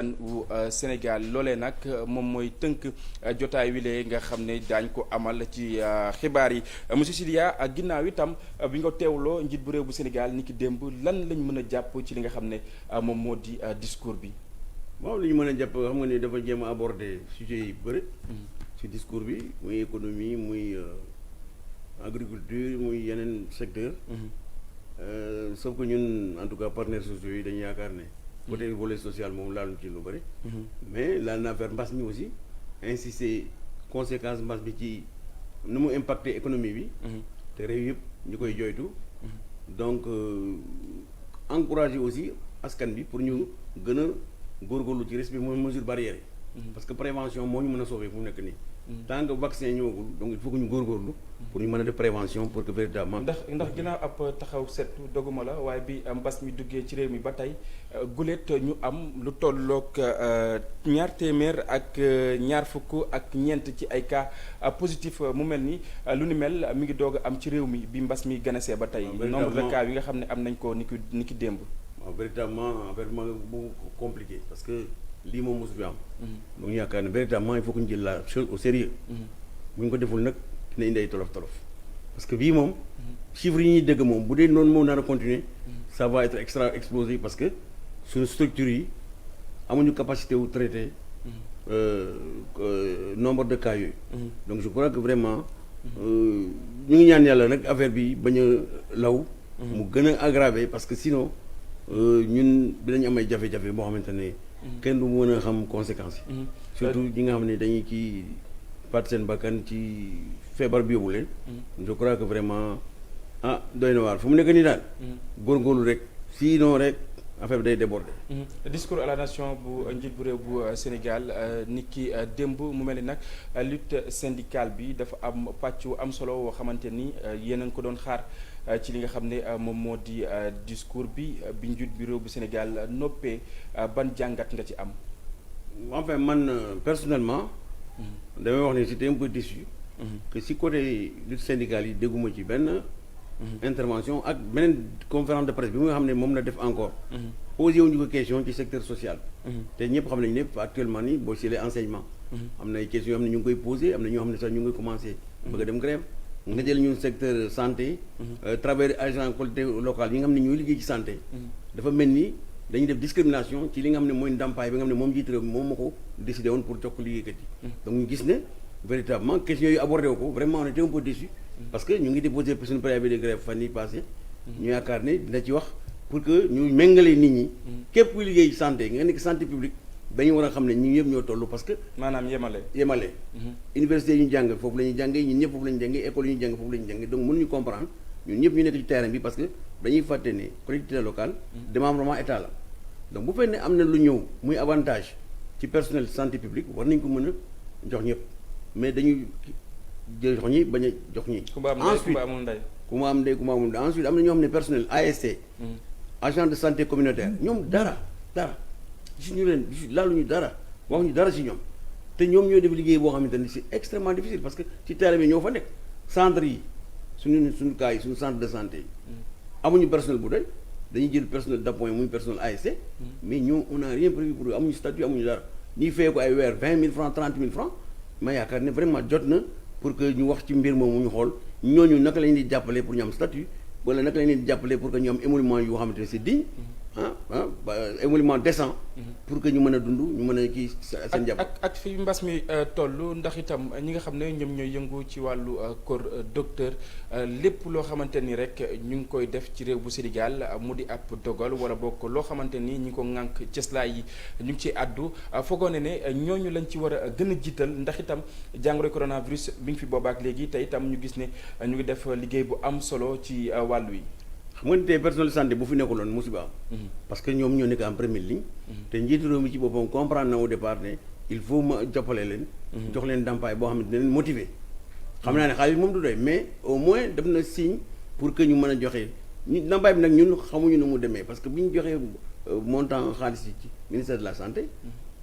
wu Sénégal loolee nag moom mooy tënk jotaay wile nga xam ne daañ ko amal ci xibaar yi monsieur Sidia ginnaaw itam bi nga teewloo njiit bu réew bu Sénégal ni ki démb lan lañ mën a jàpp ci li nga xam ne moom moo di discours bi. waaw li ñu mën a jàpp xam nga ni dafa jéem a aborder sujet yi bëri. ci discours bi muy économie muy agriculture muy yeneen secteur sauf que ñun en tout cas partenaires sociaux yi dañu yaakaar ne. côté volet social moom laaluñ ci lu bëri. mais laal naa faire mbas mi aussi insister conséquence mbas bi ci nu mu impacté économie bi. te réew yëpp ñu koy joytu. donc encourager aussi askan bi pour ñu gën a góorgóorlu ci respect mooy mesure barrière yi. parce que prévention moo ñu mën a sauver fu mu nekk nii. tant que vaccin ñëwagul donc il faut que ñu góorgóorlu. pour ñu mën a def prévention pour que véritablement. ndax ginnaaw ab taxaw seetlu doguma la waaye bi mbas mi duggee ci réew mi ba tey guléet ñu am lu tolloog ñaar téeméer ak ñaar fukk ak ñeent ci ay cas positif mu mel ni lu ni mel mi ngi doog a am ci réew mi bi mbas mi ganasee ba tey. nombre de cas yi nga xam ne am nañ ko ni ki démb. waaw véritablement bu compliqué parce que lii moom mosu fi am. donc ñu yaakaar ne véritablement il faut que ñu jël la chose au sérieux. bu ñu ko deful nag dina indi ay tolof parce que bii moom. chiffres yi ñuy dégg moom bu dee noonu moo nar a continuer. ça va être extra explosif parce que suñu structures yi amuñu capacité wu traiter. nombre de cas yooyu. donc je crois que vraiment. ñu ngi ñaan yàlla nag affaire bi bañ a law. mu gën a aggravé parce que sinon ñun dinañ am ay jafe-jafe boo xamante ne. kenn du mën a xam conséquences yi. surtout ñi nga xam ne dañuy kii faat seen bakkan ci feebar bi yóbbu leen. je crois que vraiment doy na waar fu mu nekk nii daal. góorgóorlu rek sinon rek affaire bi day déborder. discours à la nation bu njiit bu réew bu Sénégal nit ki démb mu mel ni nag lutte syndicale bi dafa am pàcc wu am solo woo xamante ni yéen a ngi ko doon xaar. ci li nga xam ne moom moo di discours bi njiit bi réew bu Sénégal noppee ban jàngat nga ci am. enfin man personnellement. damay wax ne c'était un peu déçu. que si côté lutte syndicale yi dégguma ci benn. intervention ak beneen conférence de presse bi nga xam ne moom la def encore. posé wuñu ko question ci secteur social. te ñëpp xam nañu ne actuellement nii boo si les enseignements. am na ay questions yoo xam ne ñu ngi koy posé am na ñoo xam ne sax ñu ngi commencé. bëgg a dem grève. nga jël ñun secteur santé. travers agent collectivité locale yi nga xam ne ñooy liggéey ci santé. dafa mel ni dañuy def discrimination ci li nga xam ne mooy ndàmpaay bi nga xam ne moom jiite réew mi moom moo ko décidé woon pour jox ko liggéeykat yi. donc ñu gis ne véritablement question yooyu abordé wu ko vraiment on était un peu déçu. parce que ñu ngi déposé suñu préavis de grève fan yii passé. ñu yaakaar ne dina ci wax pour que ñu méngale nit ñi. képp kuy liggéey santé nga nekk santé publique. dañu war a xam ne ñun ñëpp ñoo toll parce que. maanaam yemale. université yi ñu jàng foofu la ñuy jàngee ñun ñëpp foofu la ñuy jàngee école yi ñu jàng foofu la ñuy jàngee donc mënuñu comprendre ñun ñëpp ñu nekk ci terrain bi parce que dañuy fàtte ne collectivité locale. démembrement état la. donc bu fekkee ne am na lu ñëw muy avantage ci personnel santé publique war nañ ko mën a jox ñëpp mais dañuy jox ñi bañ a jox ñi. ensuite ku ma am ndey ku ma amul ndey ensuite am na ñoo xam ne personnel ASC. agent de santé communautaire ñoom dara. gisuñu leen laaluñu dara waxuñu dara ci ñoom te ñoom ñoo def liggéey boo xamante ne c'est extrêmement difficile parce que ci terrain bi ñoo fa nekk centre yi suñu cas yi suñu centre de santé yi amuñu personnel bu doy dañuy jël personnel d'appoint muy personnel ASC mais ñoo on a rien prévu pour amuñu statut amuñu dara ñuy fay ko ay weer 20 000 francs 30 000 francs ma yaakaar ne vraiment jot na pour que ñu wax ci mbir moomu ñu xool ñooñu naka lañ di jàppale pour ñu am statut wala naka lañ di jàppale pour que ñu am émolument yu xamante ne c'est digne émolument décent pour que ñu mën a dund ñu mën a kii seen jàpp ak fi mbas mi toll ndax itam ñi nga xam ne ñoom ñooy yëngu ci wàllu corps docteur lépp loo xamante ni rek ñu ngi koy def ci réew bu Sénégal mu di ab dogal wala bokk loo xamante ni ñi ngi ko ŋànk cëslaay yi ñu ngi ci àddu foogoo ne ñooñu lañ ci war a gën a jiital ndax itam jàngoro coronavirus bi ngi fi boobaak léegi te itam ñu gis ne ñu ngi def liggéey bu am solo ci wàllu yi. xam nga tey personnel santé bu fi nekkuloon musiba am parce que ñoom ñoo nekk en première ligne te njiitu réew mi ci boppam comprendre na au départ ne il faut ma jàppale leen jox leen ndàmpaay boo xam ne dina leen motiver xam naa ne xaalis moom du doy mais au moins def na signe pour que ñu mën a joxe ndàmpaay bi nag ñun xamuñu nu mu demee parce que bi ñu joxee montant xaalis yi ci ministère de la santé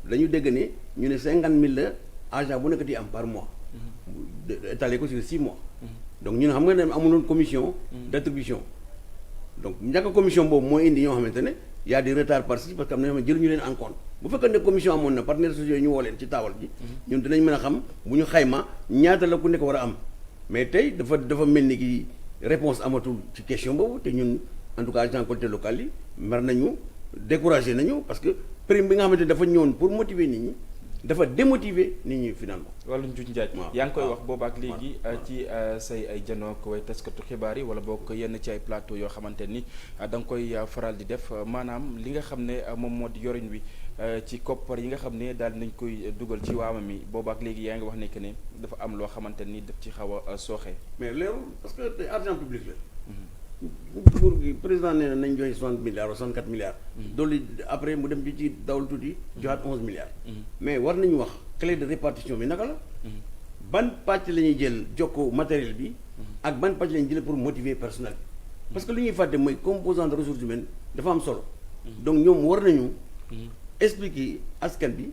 dañu dégg ne ñu ne 50 000 la agent bu nekk di am par mois étalé ko sur 6 mois donc ñun xam nga ne amuloon commission d'attribution donc ñàkk commission boobu mooy indi ñoo xamante ne y a des retards par-ci parce que am na ñoo xam ne jëluñu leen en compte bu fekkee ne commission amoon na partenaires sociaux yi ñu woo leen ci taawal ji ñun dinañ mën a xam bu ñu xayma ñaata la ku nekk war a am mais tey dafa mel ni ki réponse amatul ci question boobu te ñun en tout cas agents collectivités locales yi mer nañu découragé nañu parce que prime bi nga xamante ne dafa ñëwoon pour motiver nit ñi dafa démotiver nit ñi finalement. wala njuuj njaaj yaa ngi koy wax boobaak léegi ci say ay janook way taskatu xibaar yi wala bokk yenn ci ay plateau yoo xamante ni da nga koy faral di def maanaam li nga xam ne moom moo di yorin wi ci koppar yi nga xam ne daal nañ koy dugal ci waama mi boobaak léegi yaa ngi wax ne que ne dafa am loo xamante ni daf ci xaw a sooxe. mais leerul parce que te argent public la. nguur gi président nee na nañ joxe 60 milliards ou 64 milliards. dolli après mu dem ci dawal tuuti joxaat 11 milliards. mais war nañu wax clé de répartition bi naka la. ban pàcc la ñuy jël jokkoo matériel bi. ak ban pàcc la ñuy jël pour motiver personnel bi. parce que lu ñuy fàtte mooy composant de ressources humaines dafa am solo. donc ñoom war nañu. expliquer askan bi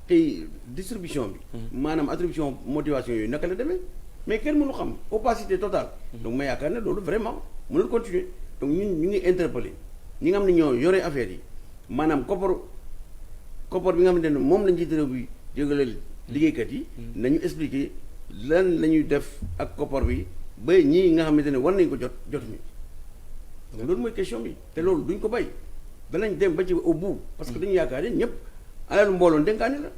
tey distribution bi. maanaam attribution motivation yooyu naka la demee. mais kenn mënu xam opacité totale. donc ma yaakaar ne loolu vraiment mënul continuer donc ñun ñu ngi interpellé ñi nga xam ne ñoo yore affaire yi maanaam koppar bi nga xamante ne moom lañ jiite réew bi jégaleel liggéeykat yi. nañu expliquer lan la ñuy def ak koppar bi ba ñii nga xamante ne war nañ ko jotuñu. loolu mooy question bi te loolu duñ ko bay danañ dem ba ci au bout. parce que dañu yaakaar ne ñëpp alalu mbooloo dénkaane la.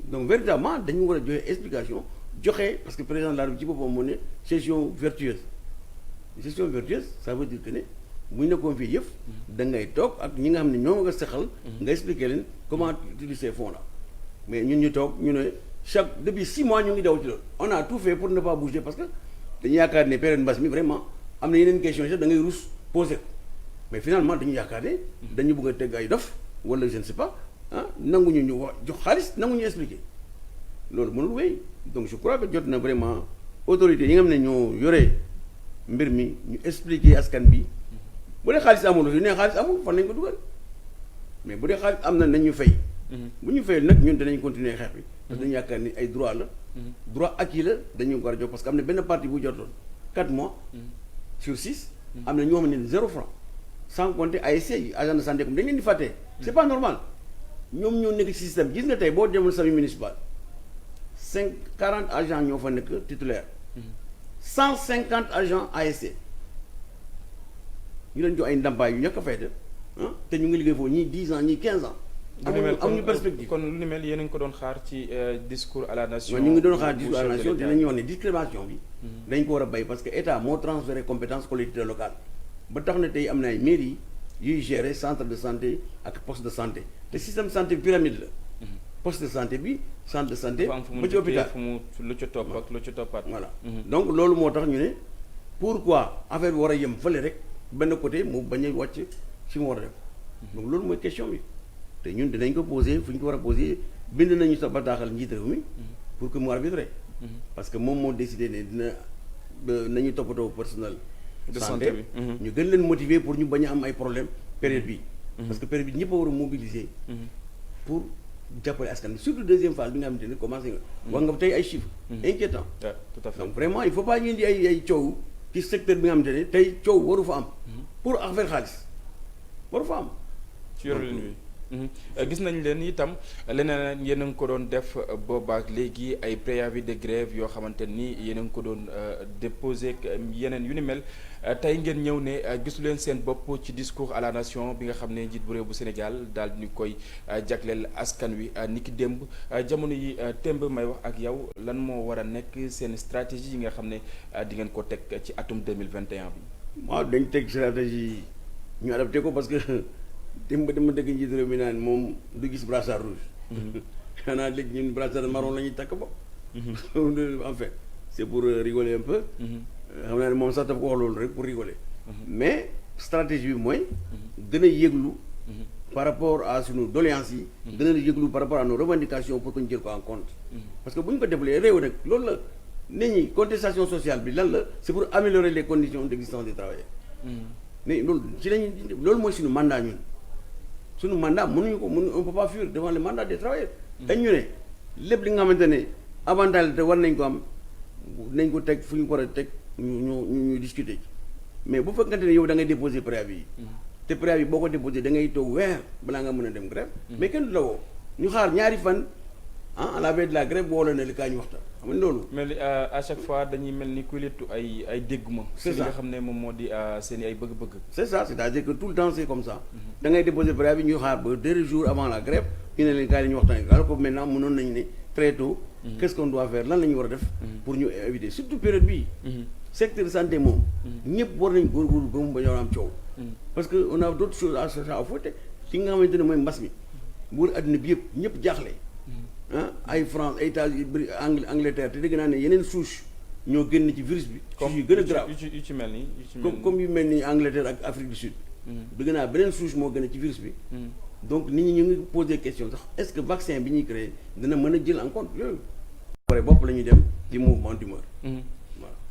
donc véritablement dañu war a joxe explication. joxe parce que président de la République ci boppam moo ne gestion vertueuse ça veut dire que ne bu ñu nekkoon fii yëf da ngay toog ak ñi nga xam ne ñoo nga sexal nga expliquer leen comment utiliser ces fonds là mais ñun ñu toog ñu ne depuis 6 mois ñu ngi daw ci loolu on a tout fait pour ne pas bouger parce que dañu yaakaar ne période mbas mi vraiment am na yeneen question yi sax da ngay rus poser ko mais finalement dañu yaakaar ne dañu bëgg a teg ay dof wala je ne sais pas nanguñu ñu wax jox xaalis nanguñu expliquer loolu mënul wéy donc je crois que jot na vraiment autorités yi nga xam ne ñoo yore mbir mi ñu expliquer askan bi bu dee xaalis amul su ne xaalis amul fan nañ ko dugal mais bu dee xaalis am na nañ ñu fay. bu ñu fayal nag ñun danañ continuer xeex bi. parce que dañu yaakaar ni ay droit la. droit acquis la dañu ko war a jox parce que am na benn partie bu jotoon 4 mois. sur 6. am na ñoo xam ne 0 franc. sans compter ASC yi agent de santé comme dañ leen di fàttee. c'est pas normal ñoom ñoo nekk ci système gis nga tey boo demoon service municipal. 40 agents ñoo fa nekk titulaire 150 agents ASC ñu leen jox ay ndàmpaay yu ñàkk a fayda te ñu ngi liggéey foofu ñii 10 ans ñii 15 ans. amuñu perspective kon lu ni mel yéen a ngi ko doon xaar ci discours à la nation. ñu ngi doon xaar discours à la nation dinañu wax ne discrimination bi. dañ ko war a bay parce que état moo transféré compétence collectivité locale ba tax na tey am na ay mairies yuy gérer centre de santé ak poste de santé te système santé pyramide la. poste de santé bi centre de santé. ba ci hôpital fu mu lu ci topp ak lu ci toppaat. voilà donc loolu moo tax ñu ne pourquoi affaire bi war a yem fële rek benn côté mu bañ a wàcc fi mu war a def donc loolu mooy question bi te ñun dinañ ko poser fu ñu ko war a poser bind nañu sa bataaxal njiit réew mi pour que mu arbitre parce que moom moo décidé ne dina nañu toppatoo personnel de santé bi ñu gën leen motiver pour ñu bañ a am ay problème période bi parce que période bi ñëpp a war a mobiliser pour jàppale askan bi surtout deuxième phase bi nga xamante ne commencé nga wax nga tey ay chiffres inquiétants tout à fait donc vraiment il faut pas ñu indi ay coow ci secteur bi nga xamante ne tey coow waru fa am pour affaire xaalis waru fa am ci yorolin wi gis nañ leen itam leneen yéen a ngi ko doon def boobaak léegi ay préavis de grève yoo xamante ni yéen a ngi ko doon déposé yeneen yu ni mel tey ngeen ñëw ne gisu leen seen bopp ci discours à la nation bi nga xam ne njiit bu réew bu Sénégal daal di ñu koy jagleel askan wi ni ki démb jamono yi temb may wax ak yow lan moo war a nekk seen stratégie yi nga xam ne di ngeen ko teg ci atum 2021 bi. waaw dañ teg stratégie ñu adapté ko parce que. démb dama dëgg njiit réew mi naan moom du gis brassard rouge. xanaa léegi ñun brassard marron la ñuy takk bopp. en fait c'est pour rigoler un peu. xam naa ne moom sax dafa ko wax loolu rek pour rigoler. mais stratégie bi mooy. gën a yëglu. par rapport à sunu doléances yi. gën a yëglu par rapport à nos revendications pour que ñu jël ko en compte. parce que bu ñu ko defalee réew nag loolu la nit ñi contestation sociale bi lan la c'est pour améliorer les conditions d'existence des travailleurs. mais loolu ci lañuy loolu mooy suñu mandat ñun. suñu mandat mënuñu ko on peut pas fuir devant le mandat des travailleurs. dañ ñu ne lépp li nga xamante ne avantage te war nañ ko am nañ ko teg fu ñu ko war a teg ñu discuter ci mais bu fekkante ne yow da ngay déposer préavis yi. te préavis boo ko déposé da ngay toog weer balaa nga mën a dem grève mais kenn du la woo ñu xaar ñaari fan à la veille de la grève woo la ne li kaa ñu waxtaan xam nga loolu. mais à chaque fois dañuy mel ni kuy lettu ay dégguma. c'est ça li nga xam ne moom moo di seen i ay bëgg-bëgg. c'est ça c'est-à-dire que tout le temps c'est comme ça. da ngay déposer préavis ñu xaar ba 2 jours avant la grève ñu ne leen kaa ñu waxtaan alors que maintenant mënoon nañu ne très tôt. qu'est-ce qu'on doit faire lan la ñu war a def. pour ñu éviter surtout période bii. secteur santé moom. ñëpp war nañ góorgóorlu ba mu bañ a am coow. parce que on a d'autres choses à fouetter ci nga xamante ne mooy mbas mi bu wër adduna bi yëpp ñëpp jaaxle. ay France ay États-Unis Angleterre te dégg naa ne yeneen souche ñoo génn ci virus bi. souche yu gën a grave yu ci mel ni comme yu mel ni Angleterre ak Afrique du Sud. dégg naa beneen souche moo gën a ci virus bi. donc nit ñi ñu ngi poser question sax est-ce que vaccin bi ñuy créé dina mën a jël en compte yooyu. pare bopp la ñuy dem ci mouvement d'humeur.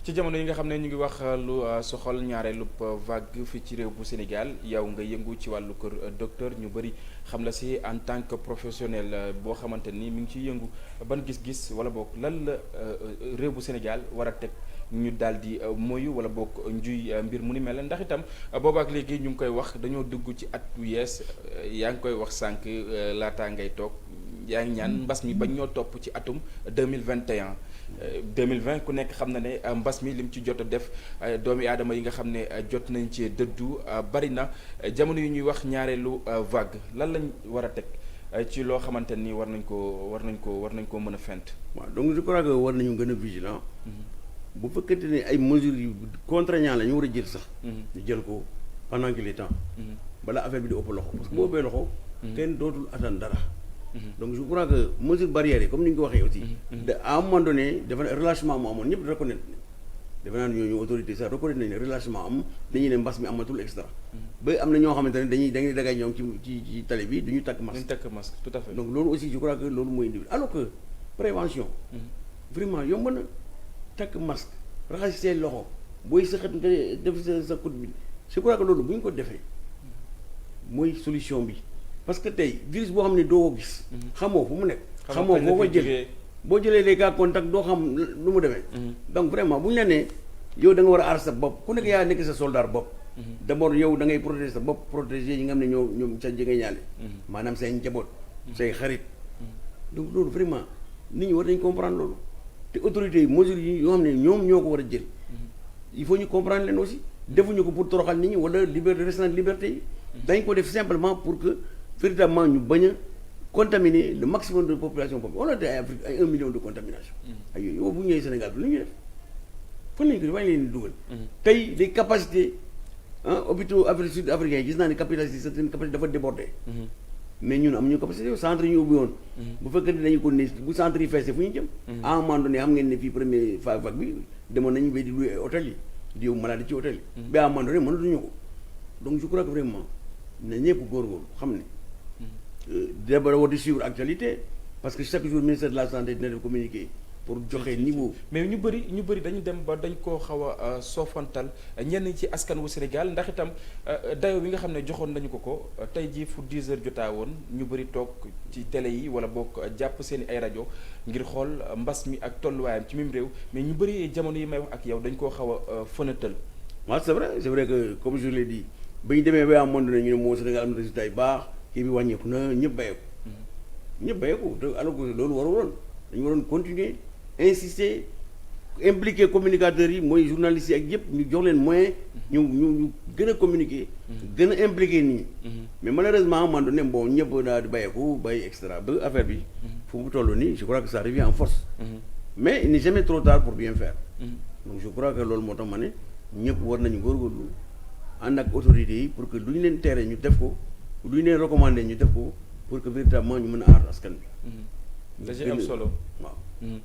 ci jamono yi nga xam ne ñu ngi wax lu soxal ñaareelu vague fii ci réew bu Sénégal yow nga yëngu ci wàllu kër docteur ñu bëri xam la si en tant que professionnel boo xamante ni mi ngi ciy yëngu ban gis-gis wala boog lan la réew bu Sénégal war a teg ñu daal di moyu wala boog njuy mbir mu ni mel ndax itam boobaak léegi ñu ngi koy wax dañoo dugg ci at yu yees yaa ngi koy wax sànq laataa ngay toog yaa ngi ñaan mbas mi bañ ñoo topp ci atum 2021 2020 ku nekk xam na ne mbas mi lim ci jot a def doomi aadama yi nga xam ne jot nañ ci dëddu bari na jamono yu ñuy wax ñaareelu vague lan lañ war a teg ci loo xamante ni war nañ koo mën a fent. waaw donc je crois que war nañu gën a vigilant. bu fekkente ne ay mesures yu contraignant la ñu war a jël sax. ñu jël ko pendant qu'il est temps. balaa affaire bi di ëpp loxo parce que boo ëppee loxo. kenn dootul attan dara. donc je crois que mesure barrière yi comme ni ñu ko waxee aussi. à un moment donné dafa ne relâchement mu amoon ñëpp reconnaître defe naa ne ñooñu autorité sax reconnaître nañ ne relâchement am dañuy ne mbas mi amatul extra. ba am na ñoo xamante ne dañuy dagay ñoom ci tali bi du ñu takk masque. du ñu takk masque tout à fait. donc loolu aussi je crois que loolu mooy indi alors que prévention. vraiment yomb na takk masque raxas seen loxo booy sëqat nga def sa coude bi je crois que loolu bu ñu ko defee mooy solution bi. parce que tey virus boo xam ne doo ko gis. xamoo fu mu nekk. xamoo foo ko jël boo jëlee les cas contact doo xam lu mu demee. donc vraiment bu ñu la nee yow da nga war a aar sa bopp ku nekk yaa nekk sa soldat bopp. d'abord yow da ngay protéger sa bopp protéger ñi nga xam ne ñoom sa jege ñaale. maanaam say njaboot. say xarit. donc loolu vraiment nit ñi war nañu comprendre loolu te autorités yi mesures yi yoo xam ne ñoom ñoo ko war a jël. il faut ñu comprendre leen aussi. defuñu ko pour toroxal nit ñi wala restreindre liberté yi. dañ ko def simplement pour que. véritablement ñu bañ a contaminer le maximum de population boobu on a ay Afrique ay 1 million de contamination ay yooyu yow bu ñëwee Sénégal bi lu ñuy def fan lañ ko def leen di dugal tey les capacités hôpitaux Afrique sud africains gis naa ne capacité certaine capacité dafa débordé mais ñun am ñu capacité centre yi ñu ubbi woon bu fekkee ne dañu ko ne bu centre yi feesee fu ñu jëm à un moment donné xam ngeen ne fii premier vague bi demoon nañu ba di louer hôtel yi di yow malade ci hôtel yi ba à un moment donné mënatuñu ko donc je crois que vraiment na ñëpp góorgóorlu xam ne d'abord war di suivre actualité parce que chaque jour ministère de la santé dina def communiqué pour joxe niveau. mais ñu bëri dañu dem ba dañ koo xaw a soofantal ñenn ci askan wu Sénégal ndax itam dayo bi nga xam ne joxoon nañu ko tey jii fu 10 heures jotaa woon ñu bëri toog ci télé yi wala boog jàpp seen ay rajo ngir xool mbas mi ak tolluwaayam ci mim réew mais ñu bëri jamono yi may wax ak yow dañ koo xaw a fënatal. waaw c'est vrai que comme je l'ai dit ba ñu demee ba amoon na ñu ne moo Sénégal am na résultat yu baax. kii bi wàññeeku na ñëpp bayeeku te alors que loolu waruloon dañu waroon continuer insister impliquer communicateurs yi mooy journalistes yi ak yëpp ñu jox leen moyen ñu gën a communiquer gën a impliquer nit ñi mais malheureusement à un moment donné bon ñëpp daal di bayeeku bàyyi extra ba affaire bi fu mu toll nii je crois que ça revient en force mais il n'est jamais trop tard pour bien faire donc je crois que loolu moo tax ma ne ñëpp war nañu góorgóorlu ànd ak autorités yi pour que lu ñu leen tere ñu def ko lu ñu leen recommandé ñu def ko pour que véritablement ñu mën a aar askan bi. da ci am solo waaw.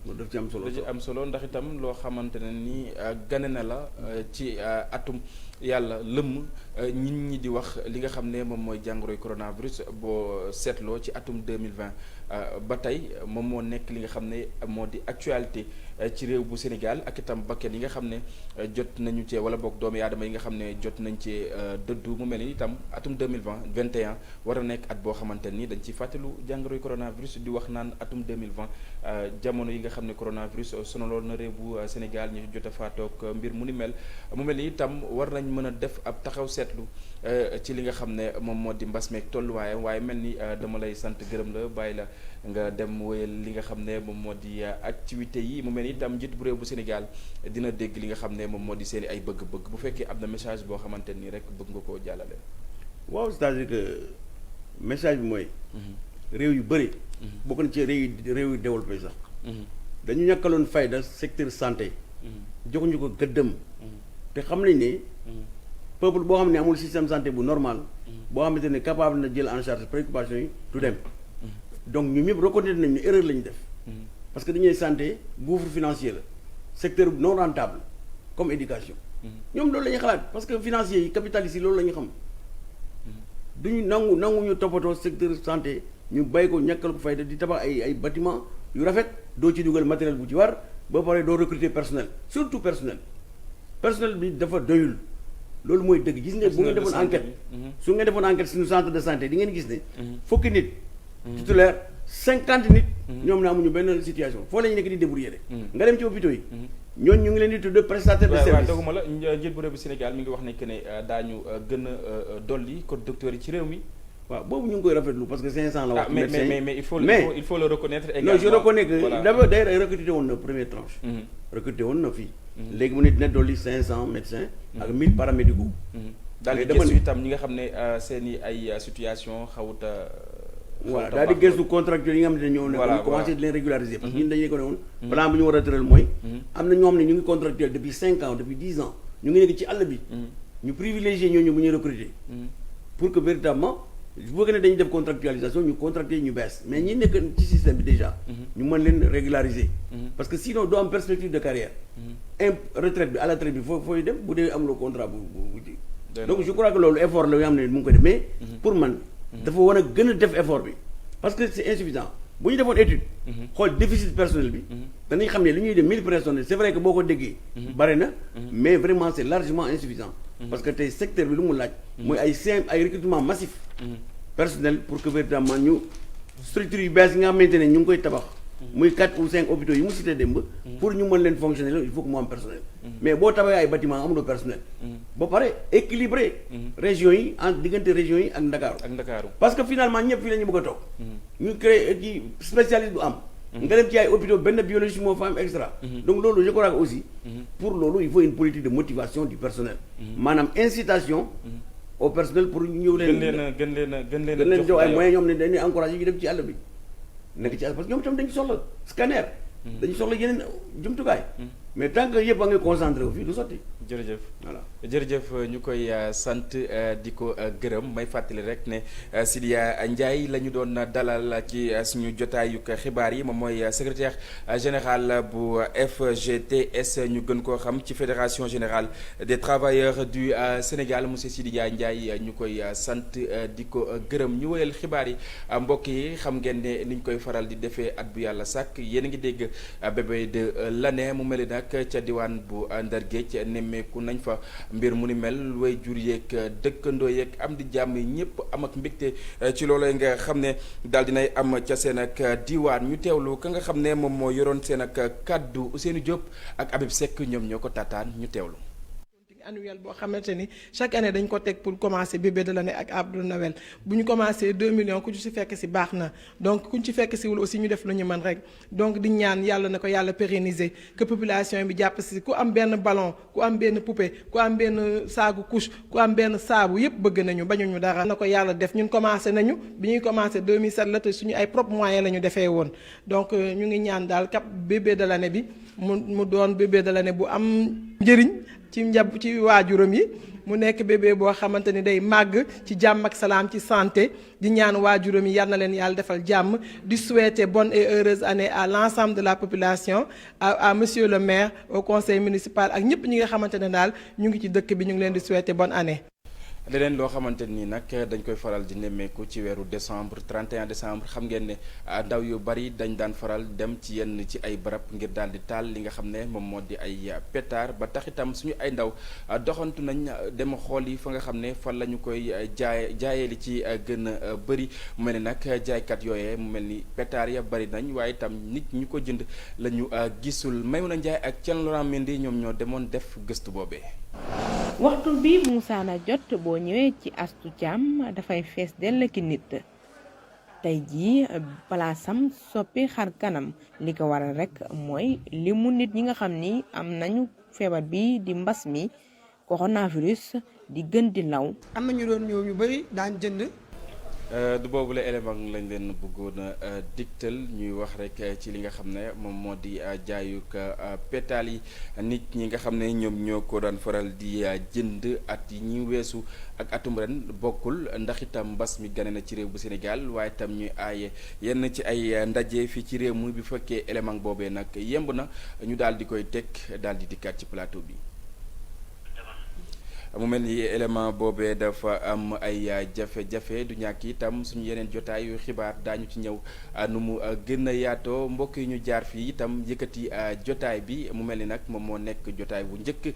loolu daf ci am solo da ci am solo ndax itam loo xamante ne ni gane na la ci atum yàlla lëmm nit ñi di wax li nga xam ne moom mooy jàngoroy coronavirus boo seetloo ci atum 2020 ba tey moom moo nekk li nga xam ne moo di actualité ci réew bu Sénégal ak itam bakkan yi nga xam ne jot nañu cee wala boog doomu aadama yi nga xam ne jot nañ cee dëddu mu mel ni itam atum 2021 war a nekk at boo xamante ni dañ ci fàttalu jàngoroy coronavirus di wax naan atum 2020 jamono jamono yi nga xam ne coronavirus sonaloon na réew bu Sénégal ñu jot a faatoog mbir mu ni mel mu mel ni itam war nañ mën a def ab taxaw seetlu ci li nga xam ne moom moo di mbas meeg tolluwaayam waaye mel ni dama lay sant gërëm la bàyyi la nga dem wéyal li nga xam ne moom moo di activité yi mu mel ni itam njiit bu réew bu Sénégal dina dégg li nga xam ne moom moo di seen i ay bëgg-bëgg bu fekkee am na message boo xamante nii rek bëgg nga koo jàllale. waaw c'est-à-dire que message bi mooy. réew yu bëri. bokk na ci réew yu développé sax. dañu ñàkkaloon fayda secteur santé. joxuñu ko gëddëm. te xam nañ ne. peuple boo xam ne amul système santé bu normal. boo xamante ne capable na jël en charge préoccupation yi du dem. donc ñun ñëpp reconnaître nañ ne erreur la ñu def. parce que dañuy santé gouffre financier la secteur non rentable comme éducation. ñoom loolu la ñuy xalaat parce que financiers yi capitalistes yi loolu la ñu xam. duñu nangu ñu toppatoo secteur santé ñu bàyyi ko ñàkkal ko fayda di tabax ay bâtiment yu rafet doo ci dugal matériel bu ci war ba pare doo recruter personnel surtout personnel bi dafa doyul loolu mooy dëgg gis nga bu ngeen defoon enquête su ngeen defoon enquête suñu centre de santé di ngeen gis ne fukki nit titulaire 50 nit ñoom ne amuñu benn situation foo lañu nekk di débrouiller nga dem ci hôpitaux yi ñooñu ñu ngi leen di tudd prestataire de service. waaw doguma la njiit bu réew bi Sénégal mi ngi wax ne que ne daañu gën a dolli code docteur yi ci réew mi. waaw boobu ñu ngi koy rafetlu parce que 500 la wax. mais il faut le reconnaître également. non je reconnais que d'abord d'ailleurs recruté woon na première tranche. recruté woon na fii. léegi mu ne dina dolli 500 médecins. ak 1000 paramédicaux. daal di gëstu itam ñi nga xam ne seen i ay situation xawut a. voilà daal di gëstu contractuels yi nga xam ne ñoo ne commencé di leen régulariser parce que ñun dañuy ko ne woon plan bi ñu war a tëral mooy am na ñoo xam ne ñu ngi contractuel depuis 5 ans depuis 10 ans ñu ngi nekk ci àll bi ñu privilégié ñooñu bu ñuy recruter pour que véritablement bu fekkee ne dañuy def contractualisation ñu contracté ñu bees mais ñi nekk ci système bi déjà ñu mën leen régulariser parce que sinon doo am perspective de carrière retraite bi à la retraite bi fooy dem bu dee amuloo contrat bu donc je crois que loolu effort la yoo xam ne mu ngi ko def mais pour man dafa war a gën a def effort bi parce que c'est insuffisant bu ñu defoon étude xool déficit personnel bi danañ xam ne li ñuy def 1000 personnels c'est vrai que boo ko déggee bare na mais vraiment c'est largement insuffisant parce que tey secteur bi lu mu laaj mooy ay recrutement massif personnel pour que véritablement ñu structure yu bees yi nga xamante ne ñu ngi koy tabax muy 4 ou 5 hôpitaux yi mu cité démb pour ñu mën leen fonctionner il faut que mu am personnel mais boo tabaxee ay bâtiment amuloo personnel ba pare équilibré régions yi en diggante régions yi ak Ndakaaru parce que finalement ñëpp fii la ñu bëgg a toog ñu créé ci spécialiste bu am nga dem ci ay hôpitaux benn biologiste moo fa am extra donc loolu je crois que aussi pour loolu il faut une politique de motivation du personnel maanaam incitation au personnel pour ñëw leen gën leen jox ay moyens ñoom ne dañuy encouragé ñu dem ci àll bi nekk ci àll parce que ñoom itam dañu soxla scanner dañu soxla yeneen jumtukaay mais tant que yëpp a ngi concentré wu fii du sotti. jërëjëf voilà jërëjëf ñu koy sant di ko gërëm may fàttali rek ne Sidya Ndiaye la ñu doon dalal ci suñu jotaayu xibaar yi moom mooy secrétaire général bu FGTS ñu gën koo xam ci fédération générale des travailleurs du Sénégal monsieur Sidya Ndiaye ñu koy sant di ko gërëm ñu woyal xibaar yi mbokk yi xam ngeen ne niñ koy faral di defee at bu yàlla sàkk yéen a ngi dégg bébé de l'année mu mel nag ca diwaan bu Ndar Géej nemmeeku nañ fa mbir mu ni mel way jur yeeg dëkkandoo yeeg am di jàmm yi ñëpp am ak mbégte ci looloo nga xam ne daal dinay am ca seen ak diwaan ñu teewlu ka nga xam ne moom moo yoroon seen ak kàddu Ousseynou Diop ak Habib Seck ñoom ñoo ko taataan ñu teewlu. annuel boo xamante ni chaque année dañ ko teg pour commencer bébé de l'année ak arbre de Noël bu ñu commencé 2 millions ku ci fekk si baax na donc ku ci fekk siwul aussi ñu def lu ñu mën rek donc di ñaan yàlla na ko yàlla pérenniser que population bi jàpp si ku am benn ballon ku am benn poupée ku am benn saagu couche ku am benn saabu yëpp bëgg nañu bañuñu dara na ko yàlla def ñun commencé nañu bi ñuy commencé 2007 la te suñu ay propres moyens la ñu defee woon donc ñu ngi ñaan daal cap bébé de l'année bi mu doon bébé de l'année bu am njëriñ ci waajuram yi mu nekk bébé boo xamante ni day màgg ci jàmm ak salaam ci santé di ñaan waajuram yi yal na leen yàlla defal jàmm di souhaiter bonne et heureuse année à l'ensemble de la population à monsieur le maire au conseil municipal ak ñëpp ñi nga xamante ne daal ñu ngi ci dëkk bi ñu ngi leen di souhaiter bonne année. leneen loo xamante ni nag dañ koy faral di nemmeeku ci weeru décembre 31 décembre xam ngeen ne ndaw yu bari dañ daan faral dem ci yenn ci ay barab ngir daal di taal li nga xam ne moom moo di ay pétard ba tax itam suñu ay ndaw doxantu nañ dem xool yi fa nga xam ne fan la ñu koy jaayee li ci gën a bëri mu mel ni nag jaaykat yooyee mu mel ni pétard ya bari nañ waaye itam nit ñu ko jënd la ñu gisul Maymuna Njaay ak Thierno Laurent Mendy ñoom ñoo demoon def gëstu boobee. waxtu bi musaana jot boo ñëwee ci Astu Caam dafay fees dell ki nit tey jii palaasam soppi xar kanam li ko waral rek mooy limu nit ñi nga xam ni am nañu feebar bi di mbas mi coronavirus di gën di law. am na ñu doon ñëw ñu bari daan jënd. du boobu la élément lañ leen bëggoon a digtal ñuy wax rek ci li nga xam ne moom moo di jaayuk pétale yi nit ñi nga xam ne ñoom ñoo ko daan faral di jënd at yi ñi weesu ak atum ren bokkul ndax itam mbas mi gane na ci réew bu Sénégal waaye itam ñuy aaye yenn ci ay ndaje fii ci réew mi bu fekkee élément boobee nag yemb na ñu daal di koy teg daal di dikkaat ci plateau bi. mu mel ni élément boobee dafa am ay jafe-jafe du ñàkk itam suñu yeneen jotaayu xibaar daañu ci ñëw nu mu gën a yaatoo mbokk yi ñu jaar fii itam yëkkati jotaay bi mu mel ni nag moom moo nekk jotaay bu njëkk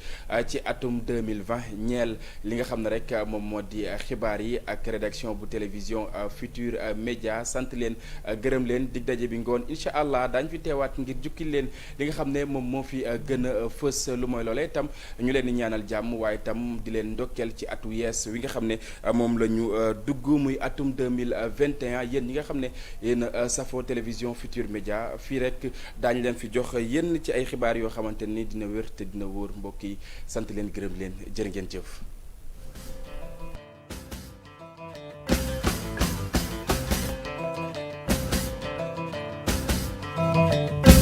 ci atum 2020 ñeel li nga xam ne rek moom moo di xibaar yi ak rédaction bu télévision Futur Média sant leen gërëm leen dig daje bi ngoon incha allah daañu fi teewaat ngir jukki leen li nga xam ne moom moo fi gën a fës lu mooy loolee itam ñu leen di ñaanal jàmm waaye itam di leen ndokkeel ci atu yees wi nga xam ne moom la ñu dugg muy atum 2021 yéen ñi nga xam ne yéen safo télévision Futur Média fii rek daañu leen fi jox yenn ci ay xibaar yoo xamante ni dina wér te dina wóor mbokk yi sant leen gërëm leen jërë ngeen jëf